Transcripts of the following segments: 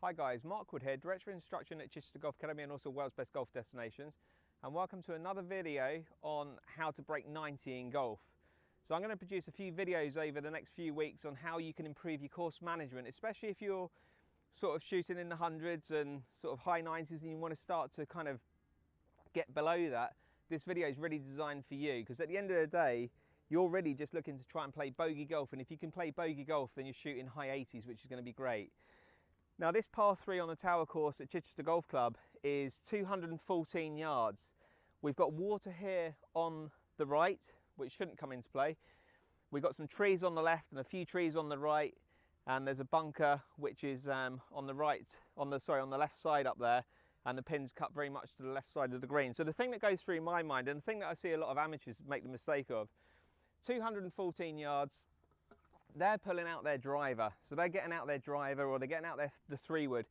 Hi guys, Mark Wood here, Director of Instruction at Chichester Golf Academy and also World's Best Golf Destinations, and welcome to another video on how to break 90 in golf. So I'm going to produce a few videos over the next few weeks on how you can improve your course management, especially if you're sort of shooting in the hundreds and sort of high 90s and you want to start to kind of get below that. This video is really designed for you, because at the end of the day you're really just looking to try and play bogey golf, and if you can play bogey golf then you're shooting high 80s, which is going to be great. Now this par 3 on the Tower course at Chichester Golf Club is 214 yards. We've got water here on the right, which shouldn't come into play. We've got some trees on the left and a few trees on the right, and there's a bunker which is on the left side up there, and the pin's cut very much to the left side of the green. So the thing that goes through my mind, and the thing that I see a lot of amateurs make the mistake of, 214 yards, they're pulling out their driver. So they're getting out their driver, or they're getting out the 3-wood.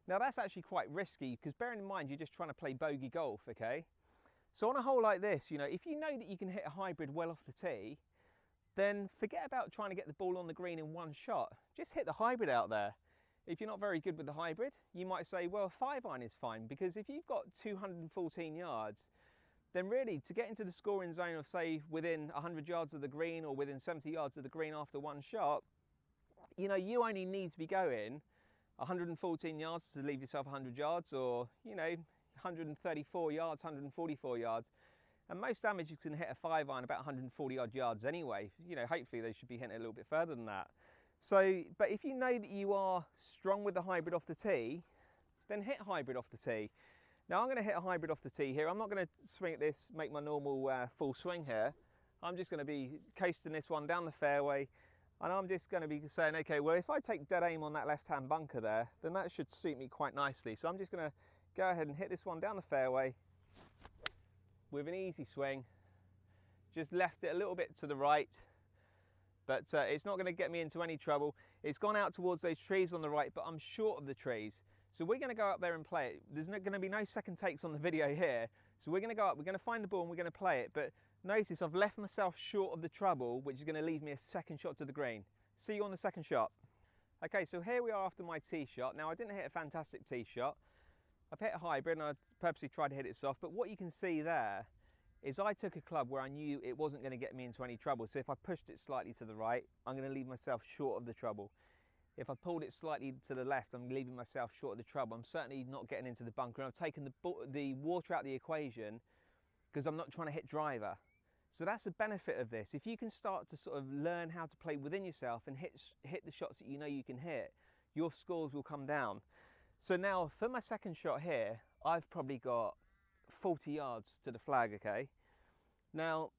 Now that's actually quite risky, because bearing in mind you're just trying to play bogey golf, okay? So on a hole like this, you know, if you know that you can hit a hybrid well off the tee, then forget about trying to get the ball on the green in one shot. Just hit the hybrid out there. If you're not very good with the hybrid, you might say, well, a 5-iron is fine, because if you've got 214 yards, then really to get into the scoring zone of, say, within 100 yards of the green or within 70 yards of the green after one shot, you know, you only need to be going 114 yards to leave yourself 100 yards, or, you know, 134 yards, 144 yards. And most amateurs can hit a 5-iron about 140 odd yards anyway. You know, hopefully they should be hitting it a little bit further than that. So, but if you know that you are strong with the hybrid off the tee, then hit hybrid off the tee. Now I'm going to hit a hybrid off the tee here. I'm not going to swing at this, make my normal full swing here. I'm just going to be coasting this one down the fairway, and I'm just going to be saying, okay, well, if I take dead aim on that left-hand bunker there, then that should suit me quite nicely. So I'm just going to go ahead and hit this one down the fairway with an easy swing. Just left it a little bit to the right, but it's not going to get me into any trouble. It's gone out towards those trees on the right, but I'm short of the trees. So we're going to go up there and play it. There's going to be no second takes on the video here. So we're going to go up, we're going to find the ball and we're going to play it. But notice I've left myself short of the trouble, which is going to leave me a second shot to the green. See you on the second shot. Okay, so here we are after my tee shot. Now I didn't hit a fantastic tee shot. I've hit a hybrid and I purposely tried to hit it soft. But what you can see there is I took a club where I knew it wasn't going to get me into any trouble. So if I pushed it slightly to the right, I'm going to leave myself short of the trouble. If I pulled it slightly to the left, I'm leaving myself short of the trouble. I'm certainly not getting into the bunker. And I've taken the water out of the equation because I'm not trying to hit driver. So that's the benefit of this. If you can start to sort of learn how to play within yourself and hit the shots that you know you can hit, your scores will come down. So now for my second shot here, I've probably got 40 yards to the flag, okay? Now,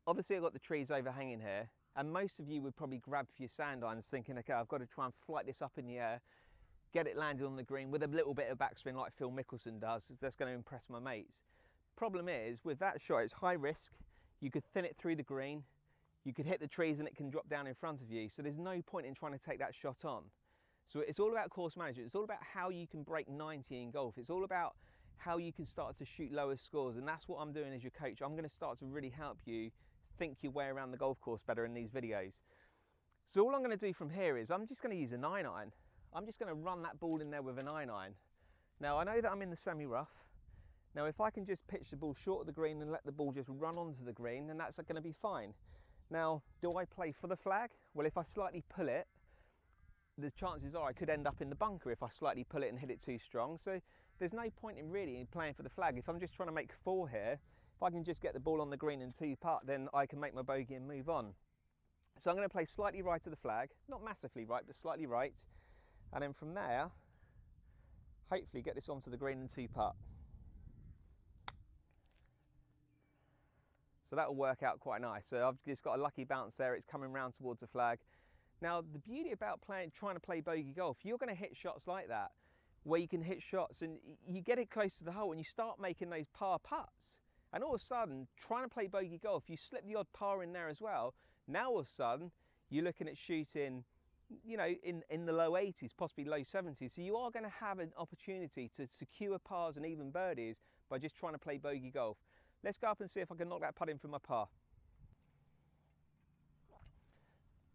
obviously I've got the trees overhanging here, and most of you would probably grab for your sand irons thinking, okay, I've got to try and flight this up in the air, get it landed on the green with a little bit of backspin like Phil Mickelson does. That's going to impress my mates. Problem is, with that shot, it's high risk. You could thin it through the green, you could hit the trees and it can drop down in front of you. So there's no point in trying to take that shot on. So it's all about course management. It's all about how you can break 90 in golf. It's all about how you can start to shoot lower scores. And that's what I'm doing as your coach. I'm going to start to really help you think your way around the golf course better in these videos. So all I'm going to do from here is I'm just going to use a 9-iron. I'm just going to run that ball in there with a 9-iron. Now I know that I'm in the semi-rough. Now if I can just pitch the ball short of the green and let the ball just run onto the green, then that's going to be fine. Now, do I play for the flag? Well, if I slightly pull it, the chances are I could end up in the bunker if I slightly pull it and hit it too strong. So there's no point in really playing for the flag. If I'm just trying to make 4 here, if I can just get the ball on the green in 2-putt, then I can make my bogey and move on. So I'm going to play slightly right of the flag, not massively right, but slightly right. And then from there, hopefully get this onto the green in 2-putt. So that will work out quite nice. So I've just got a lucky bounce there. It's coming round towards the flag. Now, the beauty about trying to play bogey golf, you're going to hit shots like that, where you can hit shots and you get it close to the hole and you start making those par putts. And all of a sudden, trying to play bogey golf, you slip the odd par in there as well. Now all of a sudden, you're looking at shooting, you know, in the low 80s, possibly low 70s. So you are going to have an opportunity to secure pars and even birdies by just trying to play bogey golf. Let's go up and see if I can knock that putt in for my par.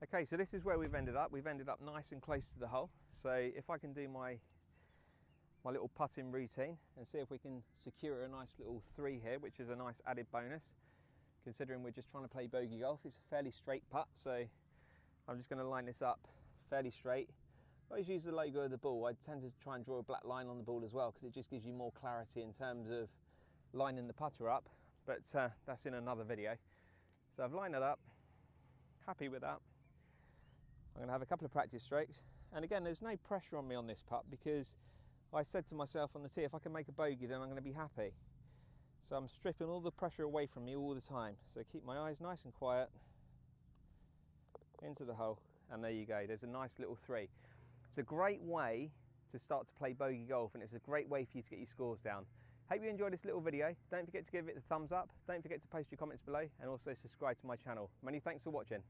Okay, so this is where we've ended up. We've ended up nice and close to the hole. So if I can do my little putting routine and see if we can secure a nice little 3 here, which is a nice added bonus, considering we're just trying to play bogey golf. It's a fairly straight putt, so I'm just going to line this up fairly straight. I always use the logo of the ball. I tend to try and draw a black line on the ball as well, because it just gives you more clarity in terms of lining the putter up, but that's in another video. So I've lined it up, happy with that. I'm going to have a couple of practice strokes, and again, there's no pressure on me on this putt, because I said to myself on the tee, if I can make a bogey, then I'm going to be happy. So I'm stripping all the pressure away from me all the time. So keep my eyes nice and quiet, into the hole, and there you go. There's a nice little 3. It's a great way to start to play bogey golf, and it's a great way for you to get your scores down. Hope you enjoyed this little video. Don't forget to give it the thumbs up. Don't forget to post your comments below, and also subscribe to my channel. Many thanks for watching.